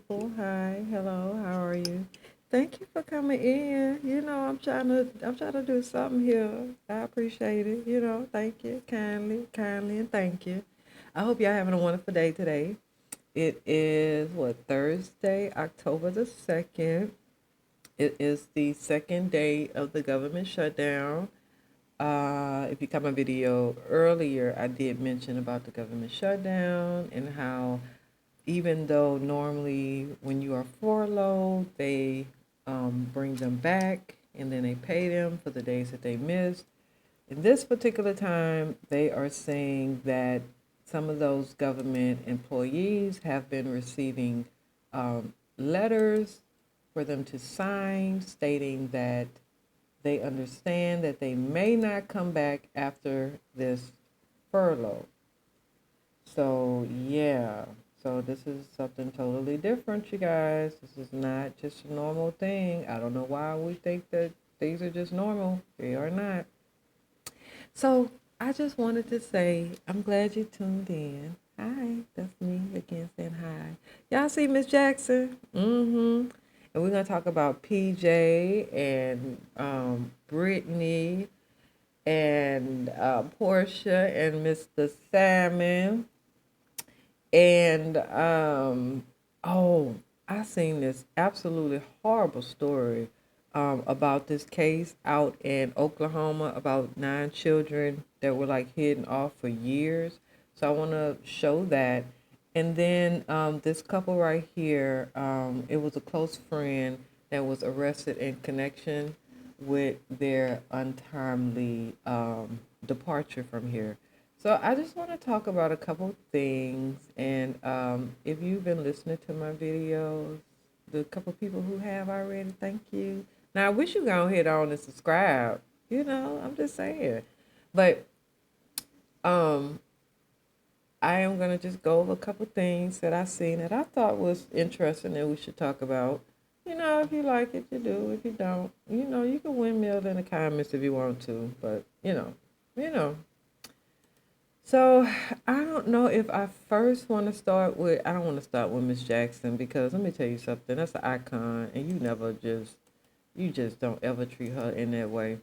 beautiful. Hi, hello, how are you? Thank you for coming in. I'm trying to do something here. I appreciate it. Thank you kindly, and thank you. I hope y'all having a wonderful day today. It is what, Thursday, October the 2nd. It is the second day of the government shutdown. If you caught my video earlier, I did mention about the government shutdown and how even though normally when you are furloughed, they bring them back and then they pay them for the days that they missed. In this particular time, they are saying that some of those government employees have been receiving letters for them to sign stating that they understand that they may not come back after this furlough. So, yeah. So, this is something totally different, you guys. This is not just a normal thing. I don't know why we think that these are just normal. They are not. So, I just wanted to say, I'm glad you tuned in. Hi, that's me again saying hi. Y'all see Miss Jackson? Mm-hmm. And we're going to talk about PJ and Brittany and Portia and Mr. Salmon. And oh, I seen this absolutely horrible story about this case out in Oklahoma about 9 children that were like hidden off for years. So I want to show that. And then this couple right here, it was a close friend that was arrested in connection with their untimely departure from here. So I just want to talk about a couple things, and if you've been listening to my videos, the couple people who have already, thank you. Now I wish you go ahead on and subscribe. I'm just saying, but um, I am gonna just go over a couple things that I seen that I thought was interesting that we should talk about. If you like it, you do. If you don't, you can windmill in the comments if you want to, but you know. So I don't know if I first want to start with. I don't want to start with Miss Jackson because let me tell you something. That's an icon, and you just don't ever treat her in that way.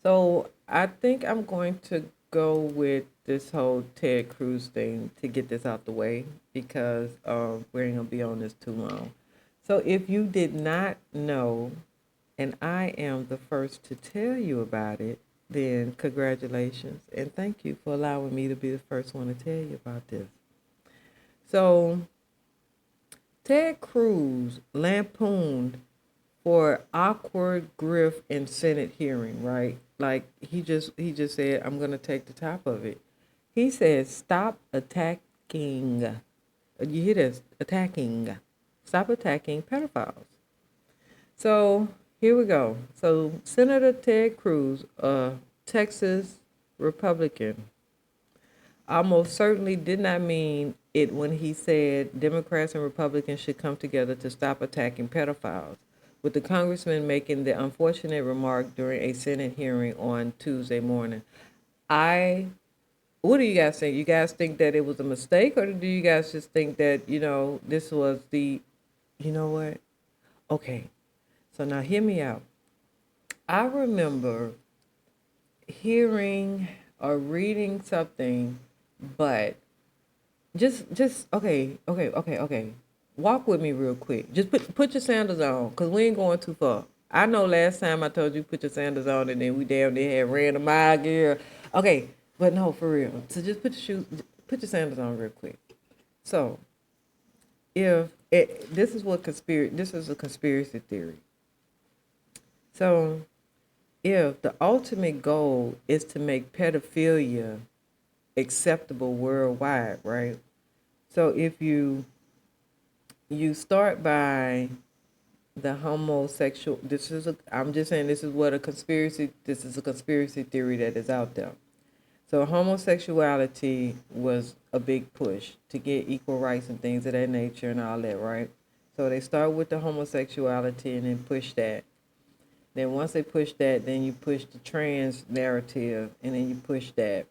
So I think I'm going to go with this whole Ted Cruz thing to get this out the way because we ain't gonna be on this too long. So if you did not know, and I am the first to tell you about it, then congratulations and thank you for allowing me to be the first one to tell you about this. So, Ted Cruz lampooned for awkward grift in Senate hearing, right? Like he just said, I'm gonna take the top of it. He said, "Stop attacking." You hear this? Attacking. Stop attacking pedophiles. So here we go. So Senator Ted Cruz, a Texas Republican, almost certainly did not mean it when he said Democrats and Republicans should come together to stop attacking pedophiles, with the congressman making the unfortunate remark during a Senate hearing on Tuesday morning. I what do you guys think? You guys think that it was a mistake, or do you guys just think that, this was you know what? Okay, so now hear me out. I remember hearing or reading something, but just okay. Walk with me real quick. Just put your sandals on, cause we ain't going too far. I know last time I told you put your sandals on, and then we damn near had ran a mile, girl. Okay, but no, for real. So just put your sandals on real quick. So if this is a conspiracy theory. So if the ultimate goal is to make pedophilia acceptable worldwide, right? So if you start by the homosexual, I'm just saying this is a conspiracy theory that is out there. So homosexuality was a big push to get equal rights and things of that nature and all that, right? So they start with the homosexuality and then push that. Then once they push that, then you push the trans narrative, and then you push that.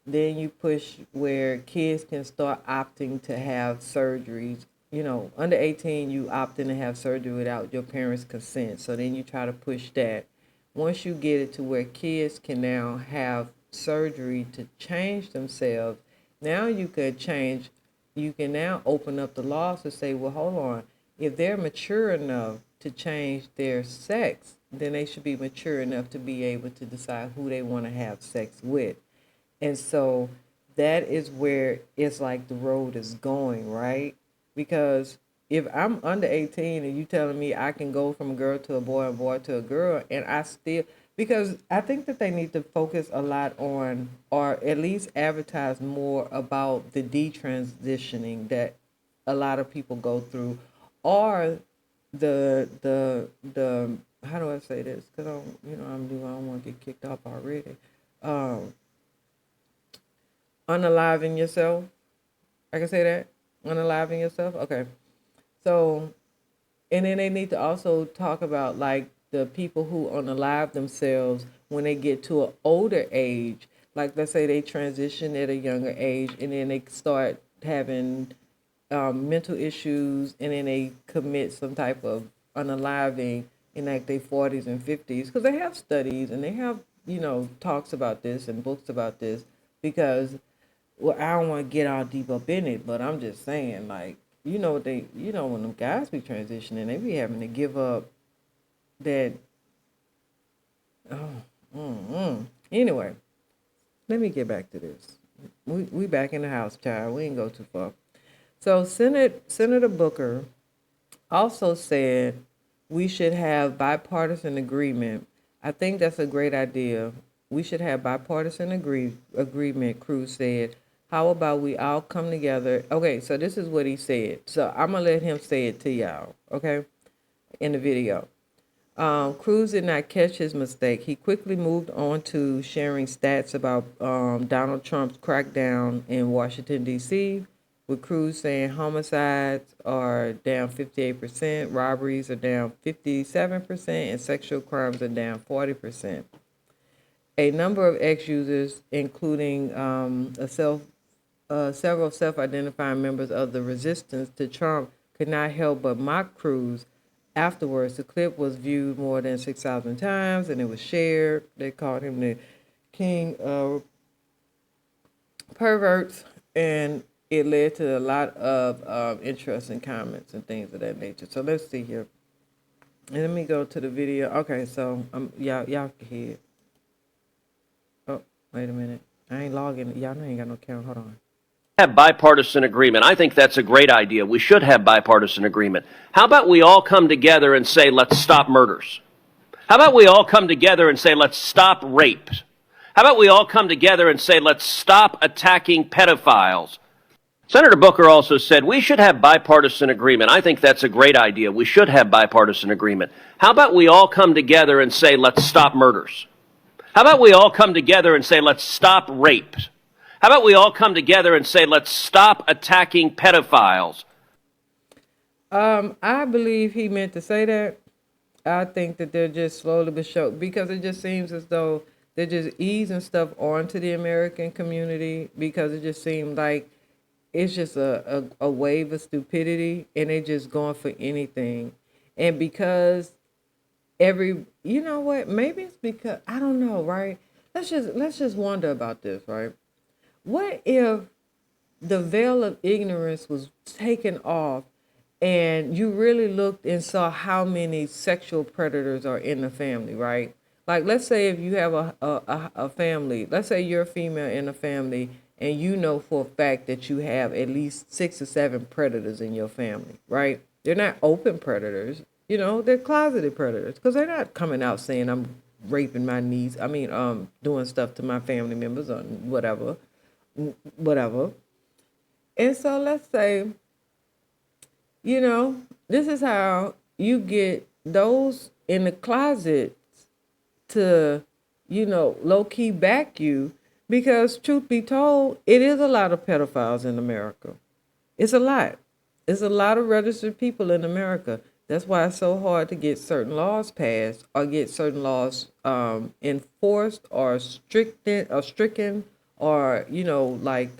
Then you push where kids can start opting to have surgeries under 18, you opt in to have surgery without your parents' consent. So then you try to push that. Once you get it to where kids can now have surgery to change themselves, now you can now open up the laws to say, well, hold on, if they're mature enough to change their sex, then they should be mature enough to be able to decide who they want to have sex with. And so that is where it's like the road is going, right? Because if I'm under 18 and you telling me I can go from a girl to a boy, a boy to a girl, and I still, because I think that they need to focus a lot on, or at least advertise more about the detransitioning that a lot of people go through, or the how do I say this? Because I don't want to get kicked off already. Um, Unaliving yourself. I can say that. Unaliving yourself. Okay. So, and then they need to also talk about like the people who unalive themselves when they get to an older age. Like let's say they transition at a younger age, and then they start having mental issues, and then they commit some type of unaliving in like their 40s and 50s, because they have studies and they have talks about this and books about this. Because well, I don't want to get all deep up in it, but I'm just saying, like, when them guys be transitioning, they be having to give up that. Oh, anyway, let me get back to this. We back in the house, child. We ain't go too far. So Senator Booker also said we should have bipartisan agreement. I think that's a great idea. We should have bipartisan agreement, Cruz said. How about we all come together? Okay, so this is what he said. So I'm going to let him say it to y'all, okay, in the video. Cruz did not catch his mistake. He quickly moved on to sharing stats about Donald Trump's crackdown in Washington, D.C., with Cruz saying homicides are down 58%, robberies are down 57%, and sexual crimes are down 40%. A number of ex-users, including several self-identifying members of the resistance to Trump, could not help but mock Cruz. Afterwards, the clip was viewed more than 6,000 times, and it was shared. They called him the king of perverts, and it led to a lot of interesting comments and things of that nature. So let's see here. And let me go to the video. Okay, so y'all can hear it. Oh, wait a minute. I ain't logging. Y'all know I ain't got no count. Hold on. Have bipartisan agreement. I think that's a great idea. We should have bipartisan agreement. How about we all come together and say, let's stop murders? How about we all come together and say, let's stop rape? How about we all come together and say, let's stop attacking pedophiles? Senator Booker also said we should have bipartisan agreement. I think that's a great idea. We should have bipartisan agreement. How about we all come together and say, let's stop murders? How about we all come together and say, let's stop rape? How about we all come together and say, let's stop attacking pedophiles? I believe he meant to say that. I think that they're just slowly but surely, because it just seems as though they're just easing stuff onto the American community, because it just seemed like it's just a wave of stupidity, and they just going for anything. And because you know what, maybe it's because, I don't know, right? Let's just wonder about this, right? What if the veil of ignorance was taken off, and you really looked and saw how many sexual predators are in the family, right? Like, let's say if you have a family, let's say you're a female in a family, and you know for a fact that you have at least 6 or 7 predators in your family, right? They're not open predators, they're closeted predators, because they're not coming out saying I'm raping my niece. I mean, doing stuff to my family members or whatever. And so let's say, this is how you get those in the closet to, low key back you, because truth be told, it is a lot of pedophiles in America. It's a lot. It's a lot of registered people in America. That's why it's so hard to get certain laws passed, or get certain laws enforced, or stricken, or like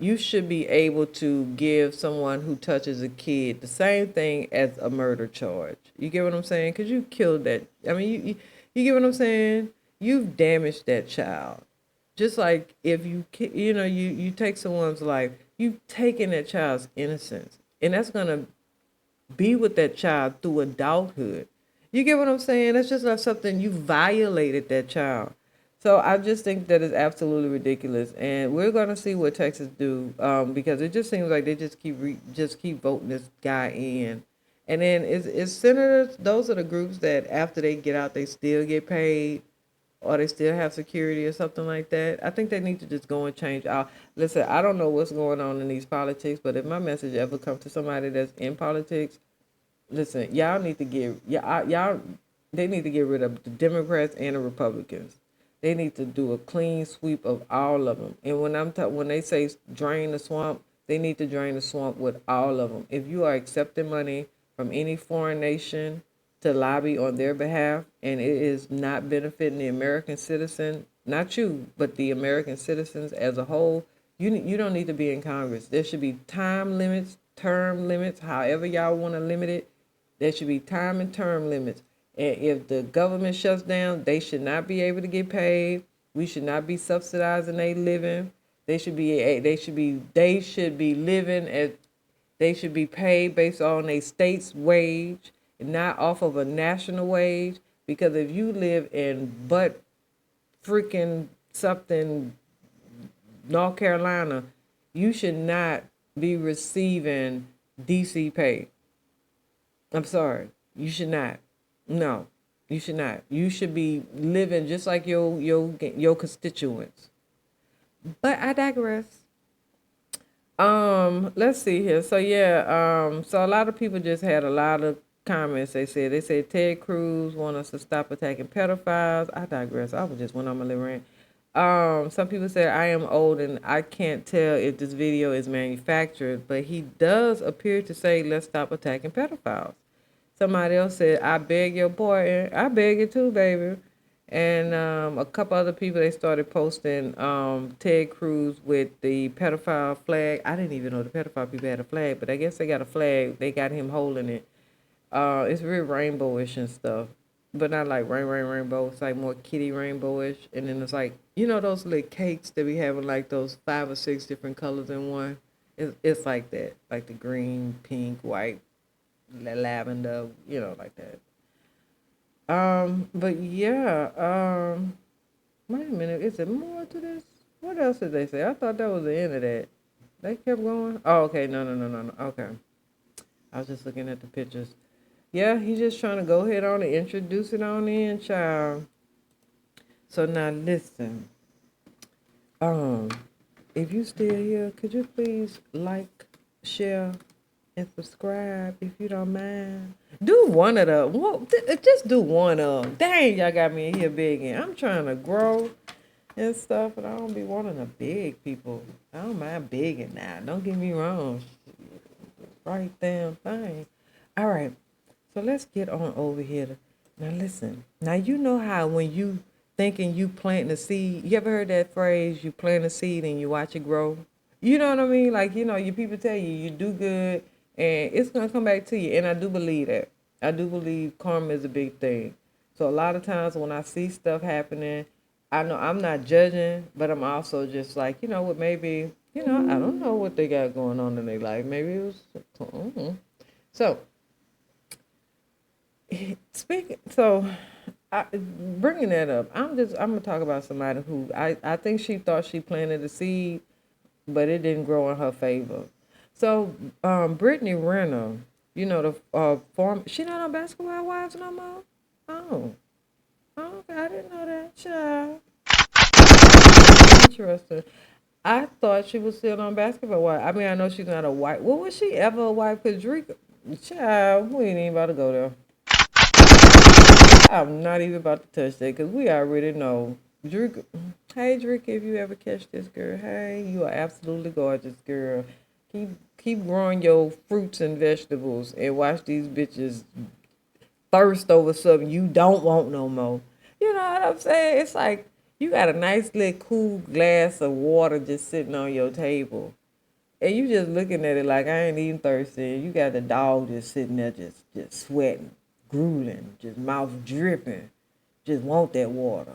you should be able to give someone who touches a kid the same thing as a murder charge. You get what I'm saying? Because you killed that. I mean, you get what I'm saying? You've damaged that child. Just like if you take someone's life, you've taken that child's innocence, and that's gonna be with that child through adulthood. You get what I'm saying? That's just not something you violated that child. So I just think that is absolutely ridiculous, and we're gonna see what Texas do because it just seems like they just keep voting this guy in, and then is senators. Those are the groups that after they get out, they still get paid or they still have security or something like that. I think they need to just go and change out. Listen, I don't know what's going on in these politics, but if my message ever comes to somebody that's in politics, listen, y'all need to get y'all they need to get rid of the Democrats and the Republicans. They need to do a clean sweep of all of them. And when they say drain the swamp, they need to drain the swamp with all of them. If you are accepting money from any foreign nation to lobby on their behalf and it is not benefiting the American citizen, not you, but the American citizens as a whole, you don't need to be in Congress. There should be time limits, term limits, however y'all want to limit it. There should be time and term limits. And if the government shuts down, they should not be able to get paid. We should not be subsidizing their living. They should be living as they should be paid based on a state's wage, not off of a national wage. Because if you live in but freaking something North Carolina, you should not be receiving DC pay. I'm sorry. You should not. No, you should not. You should be living just like your constituents. But I digress. Let's see here. So yeah, so a lot of people just had a lot of comments. They said Ted Cruz want us to stop attacking pedophiles. I digress. I was just went on my little rant. Some people said I am old and I can't tell if this video is manufactured, but he does appear to say let's stop attacking pedophiles. Somebody else said, I beg your pardon. I beg it too, baby. And a couple other people, they started posting Ted Cruz with the pedophile flag. I didn't even know the pedophile people had a flag, but I guess they got a flag. They got him holding it. It's real rainbowish and stuff, but not like rainbow. It's like more kitty rainbowish. And then it's like, those little cakes that we have in like those 5 or 6 different colors in one? It's like that, like the green, pink, white, lavender, like that. But yeah, wait a minute, is there more to this? What else did they say? I thought that was the end of that. They kept going. Oh, okay, no. Okay, I was just looking at the pictures. Yeah, he's just trying to go ahead on and introduce it on in, child. So now listen. If you still here, could you please like, share, and subscribe if you don't mind. Do one of them. Just do one of them. Dang, y'all got me in here begging. I'm trying to grow and stuff, and I don't be wanting to beg people. I don't mind begging now. Don't get me wrong. Right damn thing. All right. So let's get on over here. Now listen. Now you know how when you thinking you planting a seed, you ever heard that phrase, you plant a seed and you watch it grow? You know what I mean? Like, your people tell you do good and it's going to come back to you. And I do believe that. I do believe karma is a big thing. So a lot of times when I see stuff happening, I know I'm not judging, but I'm also just like, what maybe, I don't know what they got going on in their life. Maybe it was, So, bringing that up, I'm going to talk about somebody who I think she thought she planted a seed, but it didn't grow in her favor. So, Brittany Renner, the form, she not on Basketball Wives no more? Oh, okay, I didn't know that, child. Interesting. I thought she was still on Basketball Wives. I mean, I know she's not a wife. Well, was she ever a wife? Because Drake, child, we ain't even about to go there. I'm not even about to touch that because we already know. Drake, hey, Drake, if you ever catch this girl, hey, you are absolutely gorgeous, girl. Keep growing your fruits and vegetables and watch these bitches thirst over something you don't want no more. You know what I'm saying? It's like you got a nice little cool glass of water just sitting on your table. And you just looking at it like I ain't even thirsty. You got the dog just sitting there just sweating, drooling, just mouth dripping, just want that water.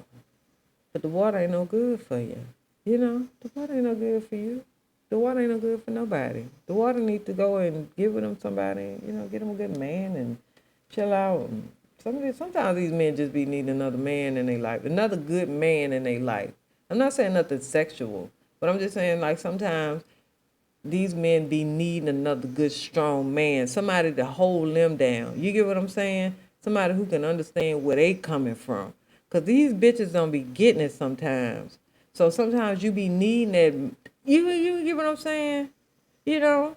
But the water ain't no good for you. You know, the water ain't no good for you. The water ain't no good for nobody. The water need to go and give it them somebody, get them a good man and chill out. And sometimes these men just be needing another man in their life, another good man in their life. I'm not saying nothing sexual, but I'm just saying like sometimes these men be needing another good strong man, somebody to hold them down. You get what I'm saying? Somebody who can understand where they coming from. Cause these bitches don't be getting it sometimes. So sometimes you be needing that. You get what I'm saying? You know,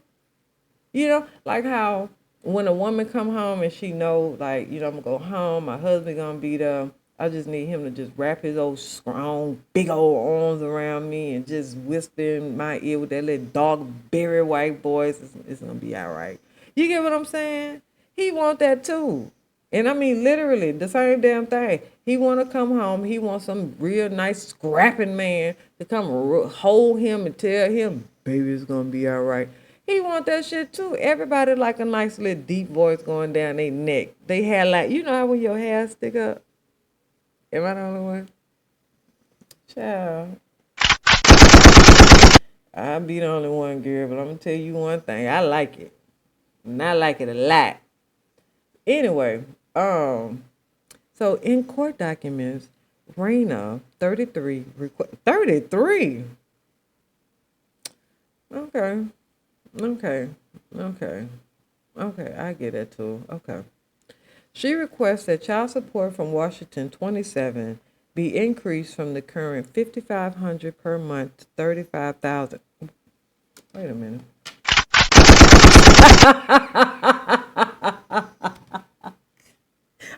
like how when a woman come home and she know, like, I'm gonna go home, my husband gonna be there. I just need him to just wrap his old strong, big old arms around me and just whisper in my ear with that little dog berry white voice. It's gonna be all right. You get what I'm saying? He want that too. And I mean, literally, the same damn thing. He want to come home. He wants some real nice scrapping man to come hold him and tell him, baby, it's going to be all right. He want that shit too. Everybody like a nice little deep voice going down their neck. They hair like, you know how when your hair stick up? Am I the only one? Child. I'll be the only one, girl, but I'm going to tell you one thing. I like it. And I like it a lot. Anyway, so in court documents, Raina, 33, 33? Okay, okay, okay, okay, I get it too. Okay. She requests that child support from Washington 27 be increased from the current 5,500 per month to 35,000. Wait a minute.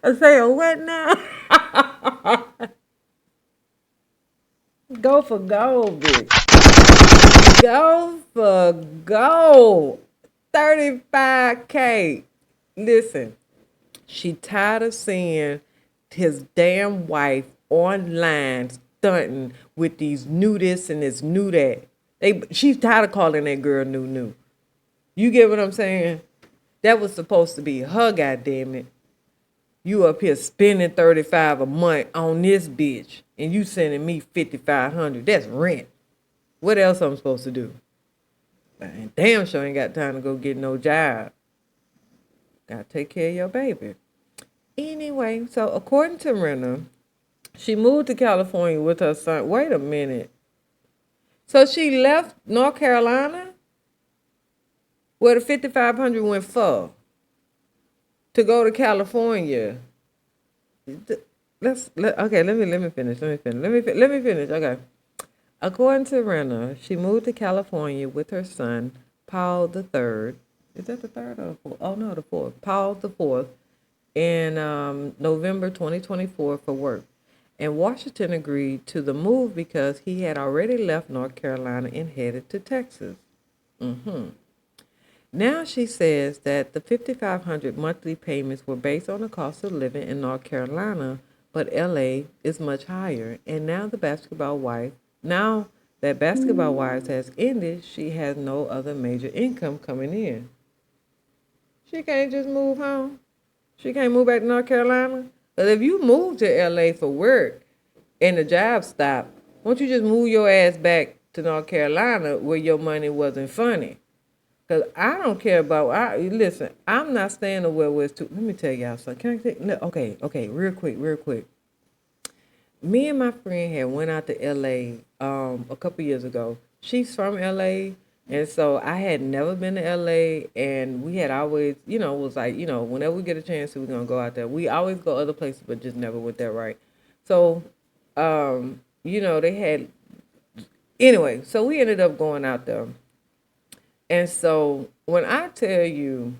I say, what now? Go for gold, bitch. Go for gold. 35K. Listen, she tired of seeing his damn wife online stunting with these new this and this new that. She's tired of calling that girl new. You get what I'm saying? That was supposed to be her, goddammit. You up here spending 35 a month on this bitch, and you sending me 5,500. That's rent. What else I'm supposed to do? I damn sure ain't got time to go get no job. Gotta take care of your baby. Anyway, so according to Renna, she moved to California with her son. Wait a minute. So she left North Carolina, where the 5,500 went for, to go to California. Okay. Let me finish. Let me finish. Okay. According to Renna, she moved to California with her son, Paul the Third. Is that the third or the fourth? Oh no, the fourth. Paul the Fourth, in November 2024 for work. And Washington agreed to the move because he had already left North Carolina and headed to Texas. Now she says that the 5,500 monthly payments were based on the cost of living in North Carolina, but LA is much higher. And now that Basketball Wives has ended, she has no other major income coming in. She can't just move home. She can't move back to North Carolina. But if you move to LA for work and the job stopped, won't you just move your ass back to North Carolina where your money wasn't funny? Because I don't care about, listen, I'm not staying nowhere where it's too, let me tell y'all something. Can I say, no, okay, real quick. Me and my friend had went out to LA a couple years ago. She's from LA, and so I had never been to LA, and we had always, was like, whenever we get a chance, we're going to go out there. We always go other places, but just never went there, right? So, they had, anyway, so we ended up going out there. And so when I tell you,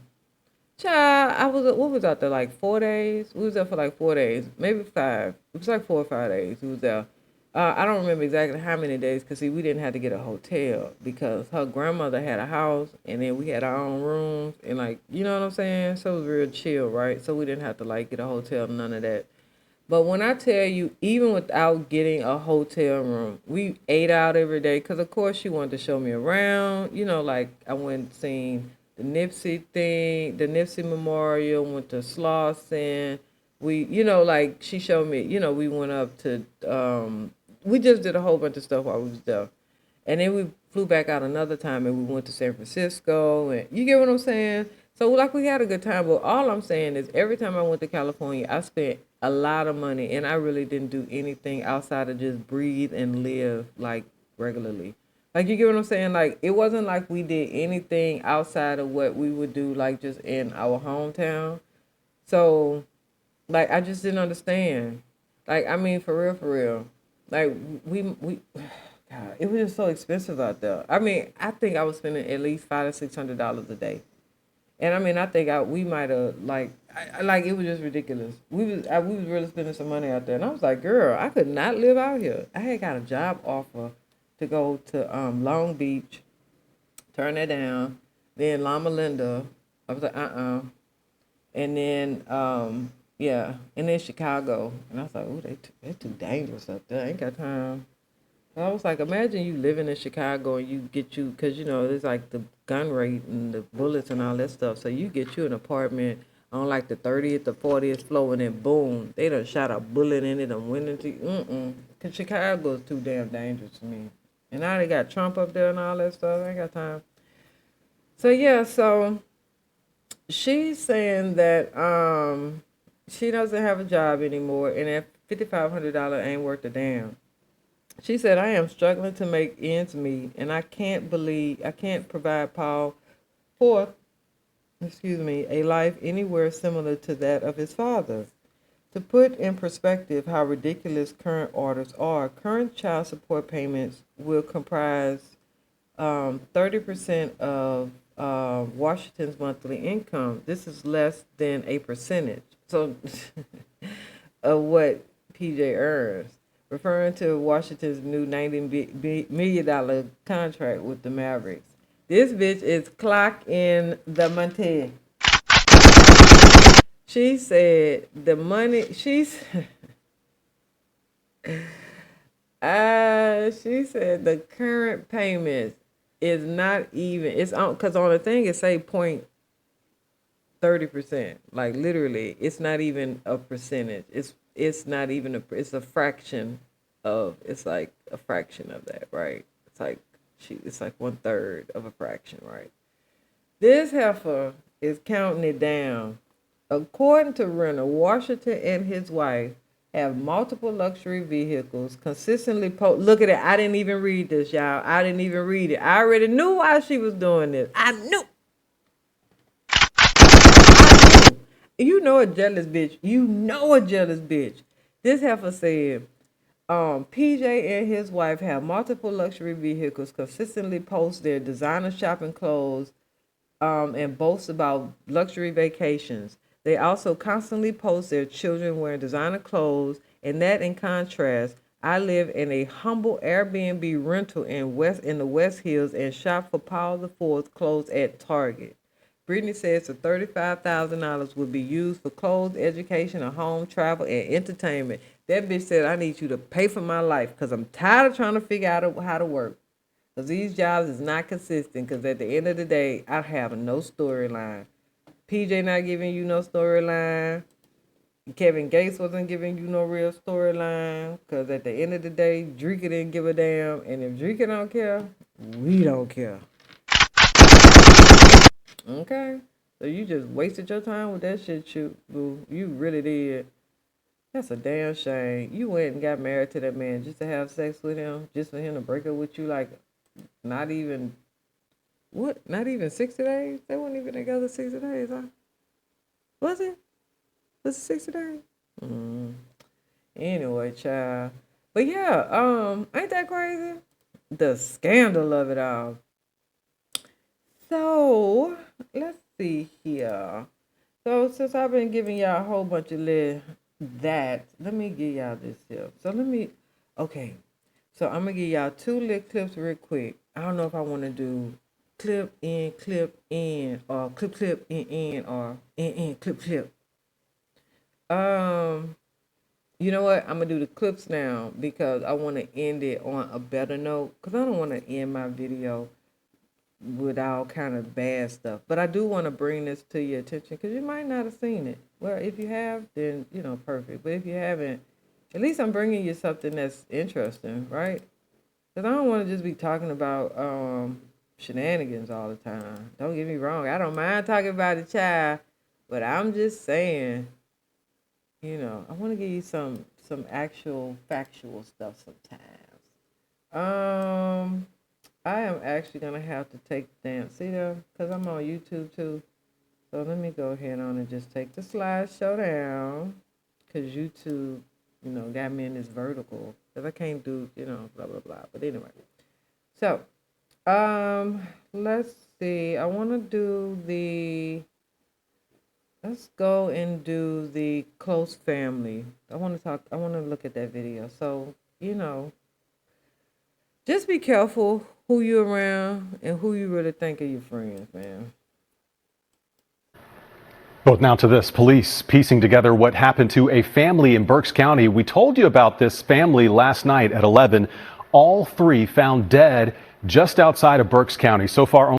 child, what was out there, like 4 days? We was there for like 4 days, maybe 5. It was like 4 or 5 days we was there. I don't remember exactly how many days because, see, we didn't have to get a hotel because her grandmother had a house and then we had our own rooms and, like, you know what I'm saying? So it was real chill, right? So we didn't have to, like, get a hotel, none of that. But when I tell you, even without getting a hotel room, we ate out every day because, of course, she wanted to show me around. You know, like I went and seen the Nipsey thing, the Nipsey Memorial, went to Slauson. We, like she showed me, we went up to, we just did a whole bunch of stuff while we was there. And then we flew back out another time and we went to San Francisco. And you get what I'm saying? So, like, we had a good time. But all I'm saying is every time I went to California, I spent a lot of money and I really didn't do anything outside of just breathe and live like regularly. Like, you get what I'm saying? Like, it wasn't like we did anything outside of what we would do, like, just in our hometown. So, like, I just didn't understand. Like, I mean, for real. Like, we God, it was just so expensive out there. I mean, I think I was spending at least $500 to $600 a day, and I mean, I think we might have like it was just ridiculous. We was really spending some money out there, and I was like, girl, I could not live out here. I had got a job offer to go to Long Beach, turn that down. Then Loma Linda, I was like, and then yeah, and then Chicago, and I was like, oh, they too dangerous up there. I ain't got time. I was like, imagine you living in Chicago and you get you, because there's like the gun rate and the bullets and all that stuff. So you get you an apartment on like the 30th or 40th floor, and then boom, they done shot a bullet in it and went into, because Chicago is too damn dangerous to me. And now they got Trump up there and all that stuff. I ain't got time. So yeah, so she's saying that she doesn't have a job anymore, and that $5,500 ain't worth a damn. She said, I am struggling to make ends meet, and I can't provide Paul Fourth, a life anywhere similar to that of his father. To put in perspective how ridiculous current orders are, current child support payments will comprise 30% of Washington's monthly income. This is less than a percentage. So, of what PJ earns, referring to Washington's new $90 million contract with the Mavericks. This bitch is clocking the money. She said the money, she said the current payments is not even, it's on, because on the thing it say point 30%. Like literally, it's not even a percentage. It's not even it's a fraction of, it's like a fraction of that, right? It's like 1/3 of a fraction, right? This heifer is counting it down. According to Renner, Washington and his wife have multiple luxury vehicles consistently look at it. I didn't even read this, y'all. I didn't even read it. I already knew why she was doing this. I knew. You know a jealous bitch. You know a jealous bitch. This heifer said, PJ and his wife have multiple luxury vehicles, consistently post their designer shopping clothes, and boast about luxury vacations. They also constantly post their children wearing designer clothes, and that in contrast, I live in a humble Airbnb rental in the West Hills and shop for Paul the Fourth clothes at Target. Brittany says the $35,000 would be used for clothes, education, a home, travel, and entertainment. That bitch said, I need you to pay for my life because I'm tired of trying to figure out how to work. Because these jobs is not consistent, because at the end of the day, I have no storyline. PJ not giving you no storyline. Kevin Gates wasn't giving you no real storyline, because at the end of the day, Drika didn't give a damn. And if Drika don't care, we don't care. Okay? So you just wasted your time with that shit, boo. You really did. That's a damn shame. You went and got married to that man just to have sex with him, just for him to break up with you, like, not even, what? Not even 60 days? They weren't even together 60 days, huh? Was it? Was it 60 days? Anyway, child. But yeah, ain't that crazy? The scandal of it all. So, let's see here. So, since I've been giving y'all a whole bunch of let me give y'all this here. Okay. So, I'm going to give y'all 2 lit clips real quick. I don't know if I want to do clip in, or clip in, or in, clip. Um, You know what? I'm gonna do the clips now because I want to end it on a better note. Cause I don't want to end my video with all kind of bad stuff. But I do want to bring this to your attention because you might not have seen it. Well, if you have, then perfect. But if you haven't, at least I'm bringing you something that's interesting, right? Because I don't want to just be talking about shenanigans all the time. Don't get me wrong. I don't mind talking about the child, but I'm just saying, I want to give you some actual factual stuff sometimes. I am actually gonna have to take the damn see them because I'm on YouTube too. So let me go ahead on and just take the slideshow down because YouTube, got me in this vertical because I can't do, blah blah blah. But anyway, so let's see. I want to do the. Let's go and do the close family. I want to look at that video. So, just be careful who you're around and who you really think are your friends, man. Both now to this, police piecing together what happened to a family in Berks County. We told you about this family last night at 11. All three found dead just outside of Berks County. So far,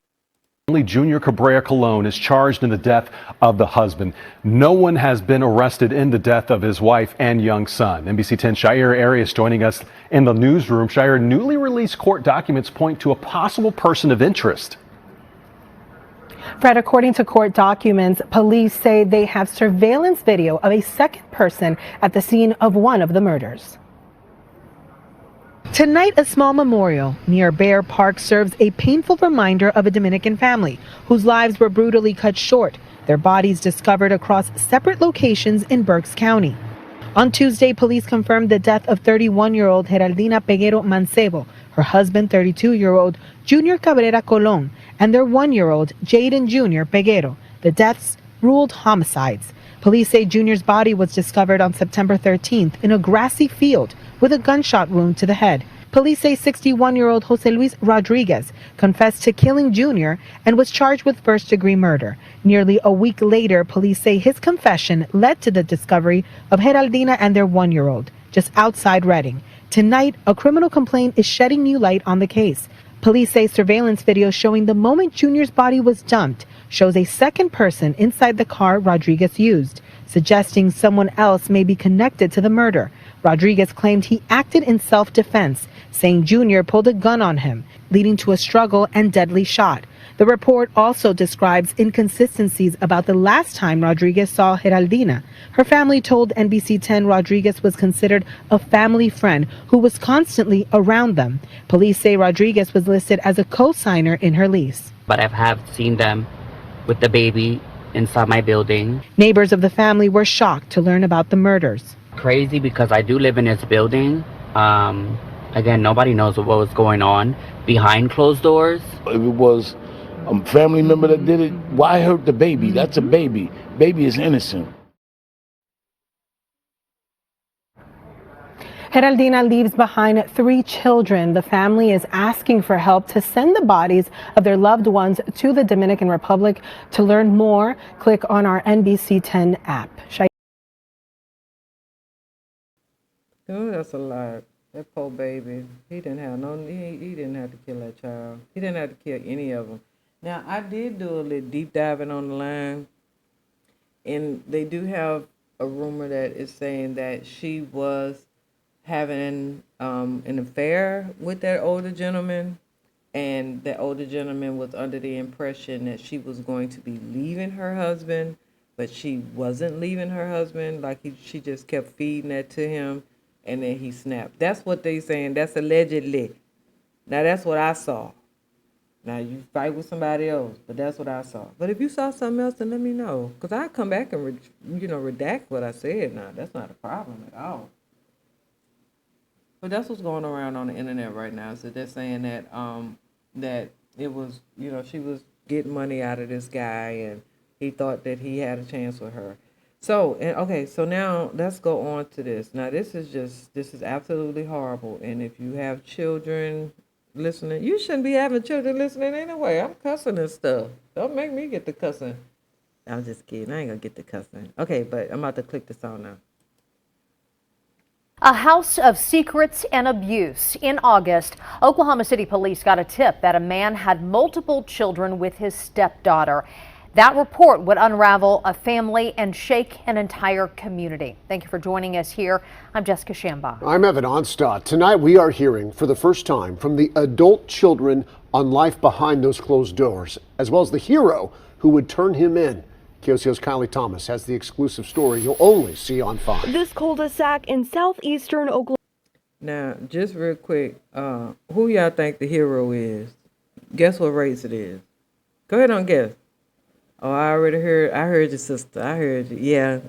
only Junior Cabrera Colon is charged in the death of the husband. No one has been arrested in the death of his wife and young son. NBC 10 Shire Arias joining us in the newsroom. Shire, newly released court documents point to a possible person of interest. Fred, according to court documents, police say they have surveillance video of a second person at the scene of one of the murders. Tonight, a small memorial near Bear Park serves a painful reminder of a Dominican family whose lives were brutally cut short, their bodies discovered across separate locations in Berks County. On Tuesday, police confirmed the death of 31-year-old Geraldina Peguero Mancebo, her husband, 32-year-old Junior Cabrera Colon, and their 1-year-old Jaden Jr. Peguero. The deaths ruled homicides. Police say Junior's body was discovered on September 13th in a grassy field with a gunshot wound to the head. Police say 61-year-old Jose Luis Rodriguez confessed to killing Junior and was charged with first-degree murder. Nearly a week later, police say his confession led to the discovery of Geraldina and their 1-year-old just outside Redding. Tonight, a criminal complaint is shedding new light on the case. Police say surveillance video showing the moment Junior's body was dumped shows a second person inside the car Rodriguez used, suggesting someone else may be connected to the murder. Rodriguez claimed he acted in self-defense, saying Junior pulled a gun on him, leading to a struggle and deadly shot. The report also describes inconsistencies about the last time Rodriguez saw Geraldina. Her family told NBC 10 Rodriguez was considered a family friend who was constantly around them. Police say Rodriguez was listed as a co-signer in her lease. But I have seen them with the baby inside my building. Neighbors of the family were shocked to learn about the murders. Crazy because I do live in this building. Again, nobody knows what was going on behind closed doors. If it was a family member that did it, why hurt the baby? That's a baby. Baby is innocent. Geraldina leaves behind 3 children. The family is asking for help to send the bodies of their loved ones to the Dominican Republic. To learn more, click on our NBC 10 app. Oh, that's a lot. That poor baby. He didn't have he didn't have to kill that child. He didn't have to kill any of them. Now, I did do a little deep diving on the line, and they do have a rumor that is saying that she was having an affair with that older gentleman, and that older gentleman was under the impression that she was going to be leaving her husband, but she wasn't leaving her husband. Like she just kept feeding that to him, and then he snapped. That's what they saying. That's allegedly. Now, that's what I saw. Now, you fight with somebody else, but that's what I saw. But if you saw something else, then let me know. Because I come back and, redact what I said now. That's not a problem at all. But that's what's going around on the internet right now. So they're saying that that it was, she was getting money out of this guy, and he thought that he had a chance with her. So, okay, so now let's go on to this. Now, this is absolutely horrible. And if you have children listening, you shouldn't be having children listening anyway. I'm cussing and stuff. Don't make me get the cussing. I'm just kidding. I ain't gonna get the cussing. Okay, but I'm about to click this on now. A house of secrets and abuse. In August, Oklahoma City police got a tip that a man had multiple children with his stepdaughter. That report would unravel a family and shake an entire community. Thank you for joining us here. I'm Jessica Shambach. I'm Evan Onstadt. Tonight we are hearing for the first time from the adult children on life behind those closed doors, as well as the hero who would turn him in. KOCO's Kylie Thomas has the exclusive story you'll only see on 5. This cul-de-sac in southeastern Oklahoma. Now, just real quick, who y'all think the hero is? Guess what race it is? Go ahead and guess. Oh, I already heard. I heard your sister. I heard you. Yeah.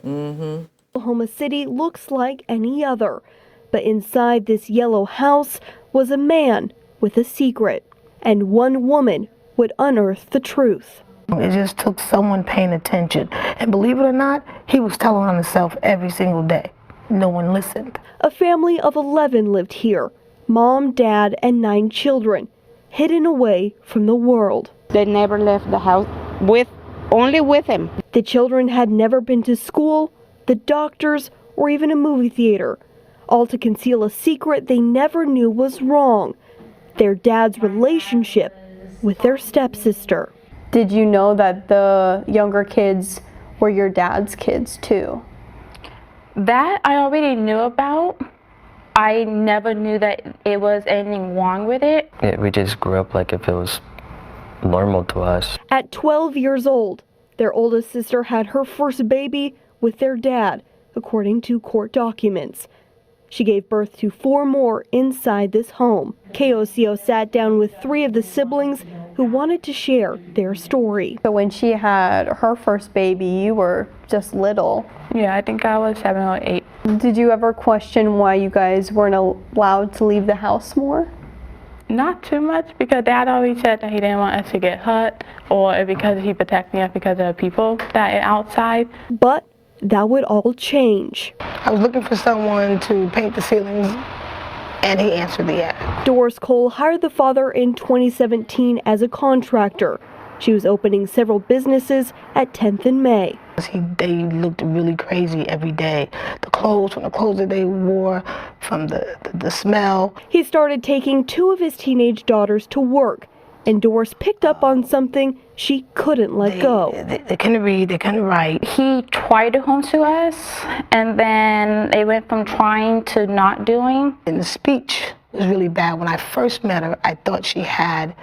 Oklahoma City looks like any other, but inside this yellow house was a man with a secret, and one woman would unearth the truth. It just took someone paying attention. And believe it or not, he was telling on himself every single day. No one listened. A family of 11 lived here. Mom, dad, and 9 children, hidden away from the world. They never left the house only with him. The children had never been to school, the doctors, or even a movie theater, all to conceal a secret they never knew was wrong: their dad's relationship with their stepsister. Did you know that the younger kids were your dad's kids too? That I already knew about. I never knew that it was anything wrong with it. We just grew up like if it was normal to us. At 12 years old, their oldest sister had her first baby with their dad, according to court documents. She gave birth to 4 more inside this home. KOCO sat down with 3 of the siblings who wanted to share their story. So when she had her first baby, you were just little. Yeah, I think I was 7 or 8. Did you ever question why you guys weren't allowed to leave the house more? Not too much, because Dad always said that he didn't want us to get hurt, or because he protected us because of the people that are outside. But that would all change. I was looking for someone to paint the ceilings, and he answered the ad. Doris Cole hired the father in 2017 as a contractor. She was opening several businesses at 10th and May. They looked really crazy every day. The clothes, from the clothes that they wore, from the smell. He started taking 2 of his teenage daughters to work, and Doris picked up on something she couldn't let go. They couldn't read, they couldn't write. He tried to homeschool us, and then it went from trying to not doing. And the speech was really bad. When I first met her, I thought she had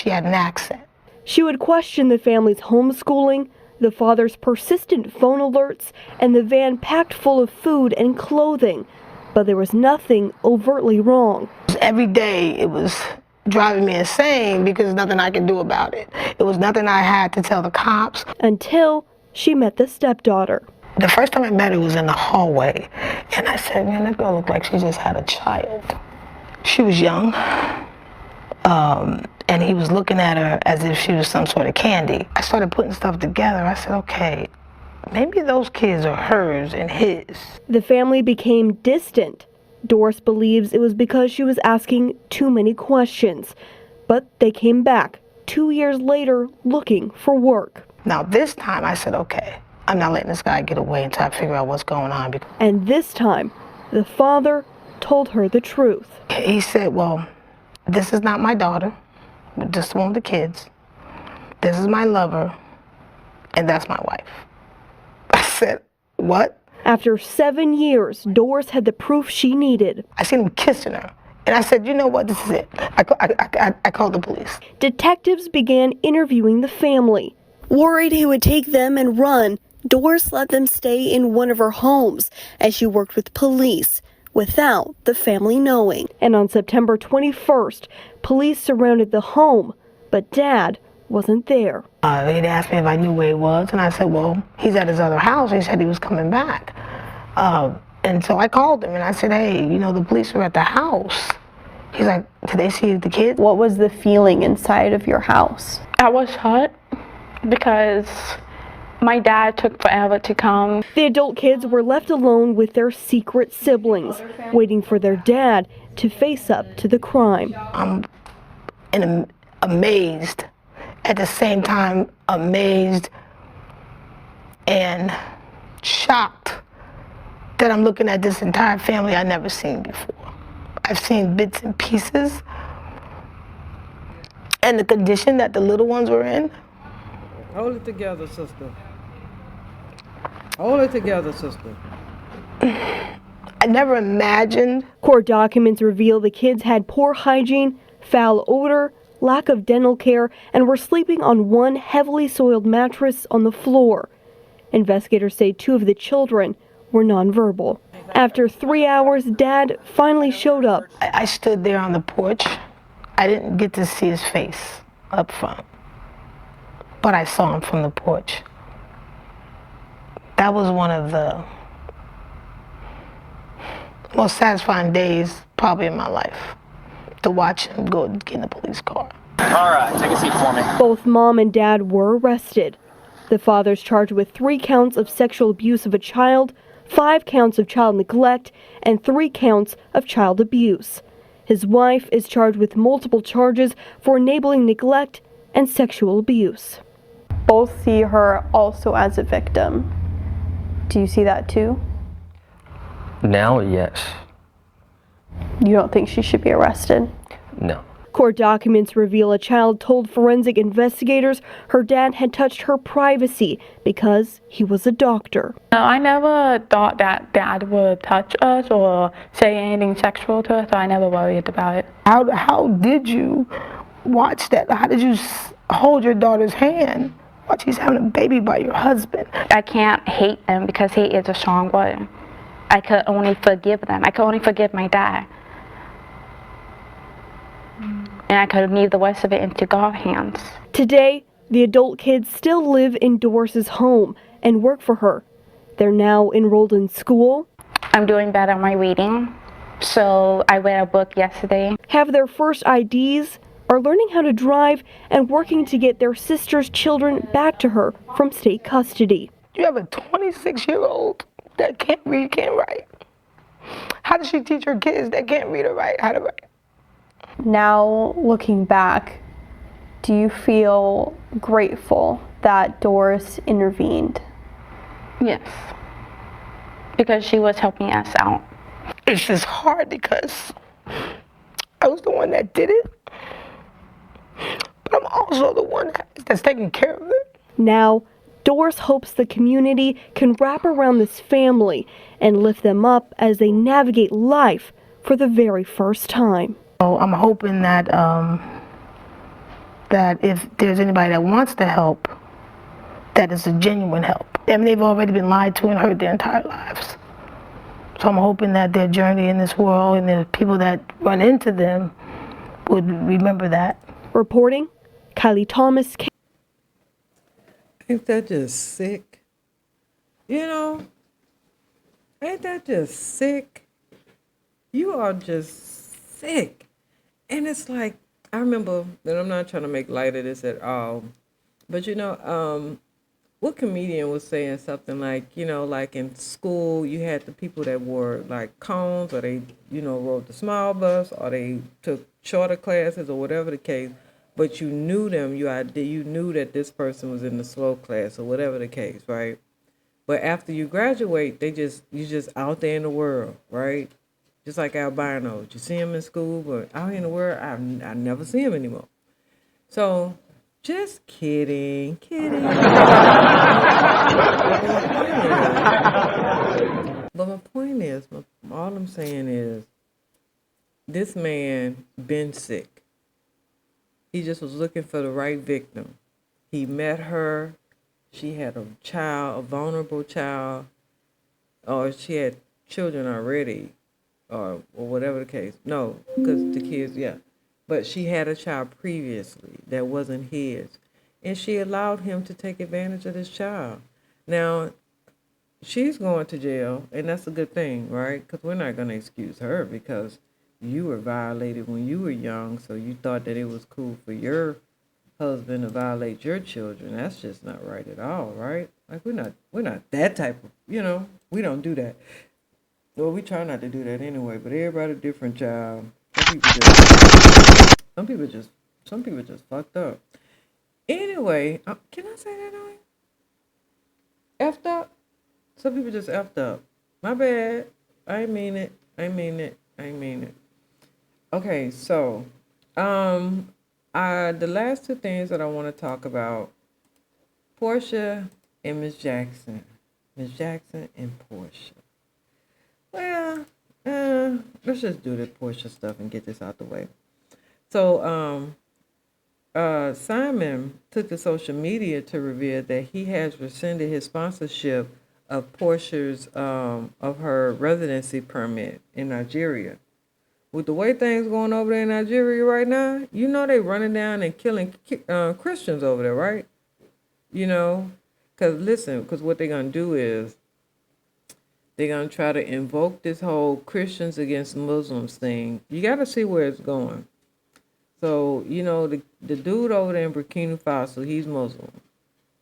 an accent. She would question the family's homeschooling, the father's persistent phone alerts, and the van packed full of food and clothing. But there was nothing overtly wrong. Every day it was driving me insane because there's nothing I could do about it. It was nothing I had to tell the cops. Until she met the stepdaughter. The first time I met her was in the hallway, and I said, man, that girl looked like she just had a child. She was young, and he was looking at her as if she was some sort of candy. I started putting stuff together. I said, okay, maybe those kids are hers and his. The family became distant. Doris believes it was because she was asking too many questions. But they came back 2 years later looking for work. Now this time I said, okay, I'm not letting this guy get away until I figure out what's going on. And this time, the father told her the truth. He said, well, this is not my daughter, just one of the kids. This is my lover, and that's my wife. I said, what? After 7 years, Doris had the proof she needed. I seen him kissing her, and I said, you know what, this is it. I called the police. Detectives began interviewing the family. Worried he would take them and run, Doris let them stay in one of her homes as she worked with police, without the family knowing. And on September 21st, police surrounded the home, but Dad wasn't there. They'd asked me if I knew where he was, and I said, well, he's at his other house. He said he was coming back. And so I called him, and I said, hey, you know, the police are at the house. He's like, did they see the kids? What was the feeling inside of your house? I was hurt because my dad took forever to come. The adult kids were left alone with their secret siblings, waiting for their dad to face up to the crime. I'm amazed, at the same time amazed and shocked that I'm looking at this entire family I've never seen before. I've seen bits and pieces, and the condition that the little ones were in. Hold it together, sister. Hold it together, sister. I never imagined. Court documents reveal the kids had poor hygiene, foul odor, lack of dental care, and were sleeping on one heavily soiled mattress on the floor. Investigators say 2 of the children were nonverbal. After 3 hours, Dad finally showed up. I stood there on the porch. I didn't get to see his face up front, but I saw him from the porch. That was one of the most satisfying days probably in my life, to watch him go get in the police car. All right, take a seat for me. Both mom and dad were arrested. The father's charged with 3 counts of sexual abuse of a child, 5 counts of child neglect, and 3 counts of child abuse. His wife is charged with multiple charges for enabling neglect and sexual abuse. Both see her also as a victim. Do you see that too? Now, yes. You don't think she should be arrested? No. Court documents reveal a child told forensic investigators her dad had touched her privacy because he was a doctor. I never thought that Dad would touch us or say anything sexual to us, so I never worried about it. How did you watch that? How did you hold your daughter's hand while she's having a baby by your husband? I can't hate them because hate is a strong word. I could only forgive them. I could only forgive my dad. And I could leave the rest of it into God's hands. Today, the adult kids still live in Doris's home and work for her. They're now enrolled in school. I'm doing better at my reading. So I read a book yesterday. Have their first IDs, are learning how to drive, and working to get their sister's children back to her from state custody. You have a 26-year-old that can't read, can't write. How does she teach her kids that can't read or write how to write? Now, looking back, do you feel grateful that Doris intervened? Yes. Because she was helping us out. It's just hard because I was the one that did it, but I'm also the one that's taking care of it. Now, Doris hopes the community can wrap around this family and lift them up as they navigate life for the very first time. So I'm hoping that that if there's anybody that wants to help, that is a genuine help. I mean, they've already been lied to and hurt their entire lives. So I'm hoping that their journey in this world and the people that run into them would remember that. Reporting, Kylie Thomas. Ain't that just sick? You know, ain't that just sick? You are just sick. And it's like, I remember, and I'm not trying to make light of this at all, but you know, what comedian was saying something like, you know, like in school, you had the people that wore like cones, or they, you know, rode the small bus, or they took shorter classes, or whatever the case, but you knew them, you knew that this person was in the slow class, or whatever the case, right? But after you graduate, you just out there in the world, right? Just like albinos. You see them in school, but out in the world, I never see them anymore. So, just kidding. But my point is, all I'm saying is, this man been sick. He just was looking for the right victim. He met her. She had a child, a vulnerable child, or she had children already, or whatever the case. No, because the kids, yeah. But she had a child previously that wasn't his. And she allowed him to take advantage of this child. Now, she's going to jail, and that's a good thing, right? Because we're not going to excuse her because you were violated when you were young, so you thought that it was cool for your husband to violate your children. That's just not right at all, right? Like, we're not that type of, you know, we don't do that. Well, we try not to do that anyway, but everybody different, child. Some people just fucked up. Anyway, can I say that on? Effed up? Some people just effed up. My bad. I mean it. I mean it. I mean it. Okay, so um the last two things that I want to talk about, Portia and Miss Jackson. Miss Jackson and Portia. Well, let's just do the Portia stuff and get this out the way. So, Simon took to social media to reveal that he has rescinded his sponsorship of Portia's of her residency permit in Nigeria. With the way things going over there in Nigeria right now, you know they running down and killing Christians over there, right? You know, because what they're gonna do is they're gonna try to invoke this whole Christians against Muslims thing. You got to see where it's going. So, you know, the dude over there in Burkina Faso, he's Muslim.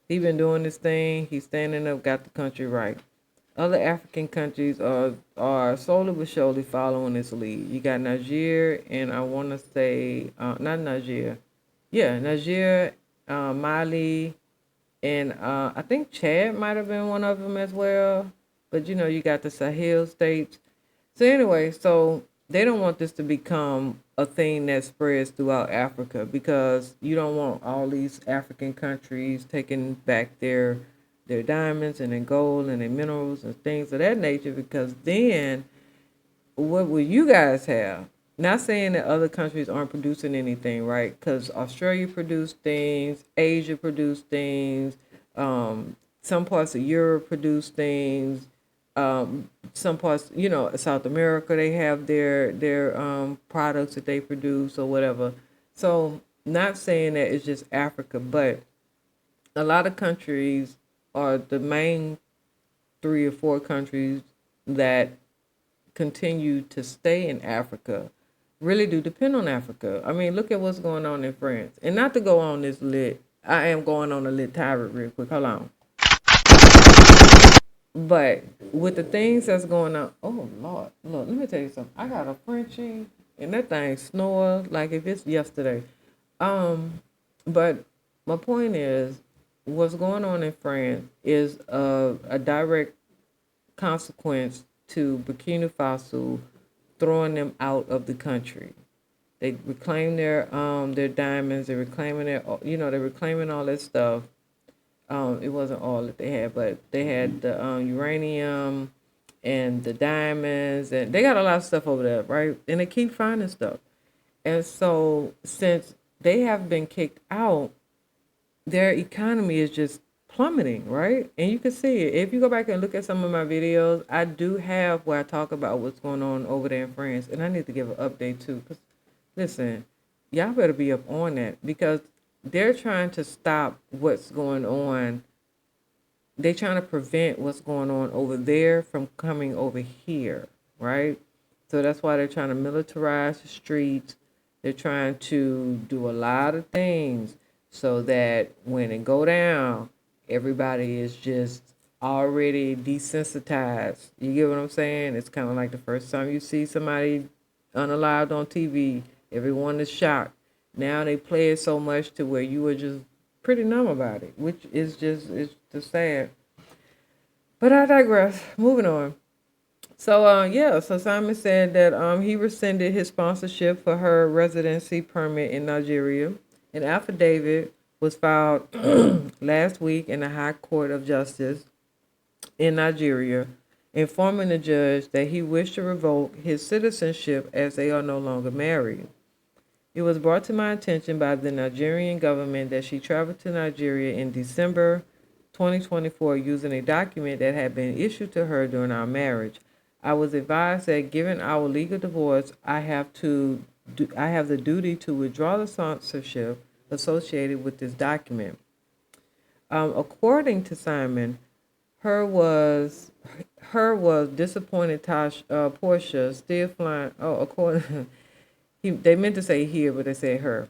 He been doing this thing. He's standing up, got the country right. Other African countries are slowly but surely following this lead. You got Niger, and I want to say, not Niger. Yeah, Niger, Mali, and I think Chad might have been one of them as well. But, you know, you got the Sahel states. So anyway, so they don't want this to become a thing that spreads throughout Africa, because you don't want all these African countries taking back their diamonds and their gold and their minerals and things of that nature, because then what will you guys have? Not saying that other countries aren't producing anything, right? Because Australia produced things, Asia produced things, some parts of Europe produce things, some parts, you know, South America, they have their products that they produce or whatever. So, not saying that it's just Africa, but a lot of countries are the main 3 or 4 countries that continue to stay in Africa really do depend on Africa. I mean, look at what's going on in France. And not to go on this lit, I am going on a lit tirade real quick. Hold on. But with the things that's going on, oh Lord, look, let me tell you something. I got a Frenchie, and that thing snore like if it's yesterday. But my point is, what's going on in France is a direct consequence to Burkina Faso throwing them out of the country. They reclaim their diamonds. They're reclaiming they're reclaiming all that stuff. It wasn't all that they had, but they had the uranium and the diamonds, and they got a lot of stuff over there, right? And they keep finding stuff. And so, since they have been kicked out, their economy is just plummeting, right? And you can see it. If you go back and look at some of my videos, I do have where I talk about what's going on over there in France. And I need to give an update too. Because, listen, y'all better be up on that, because they're trying to stop what's going on. They're trying to prevent what's going on over there from coming over here, right? So that's why they're trying to militarize the streets. They're trying to do a lot of things so that when it go down, everybody is just already desensitized. You get what I'm saying? It's kind of like the first time you see somebody unalived on TV, everyone is shocked. Now they play it so much to where you are just pretty numb about it, which is just sad. But I digress. Moving on. So so Simon said that he rescinded his sponsorship for her residency permit in Nigeria. An affidavit was filed last week in the High Court of Justice in Nigeria, informing the judge that he wished to revoke his citizenship as they are no longer married. It was brought to my attention by the Nigerian government that she traveled to Nigeria in December 2024 using a document that had been issued to her during our marriage. I was advised that given our legal divorce, I have the duty to withdraw the sponsorship associated with this document. According to Simon, her was disappointed Portia still flying. Oh, according they meant to say here, but they said her.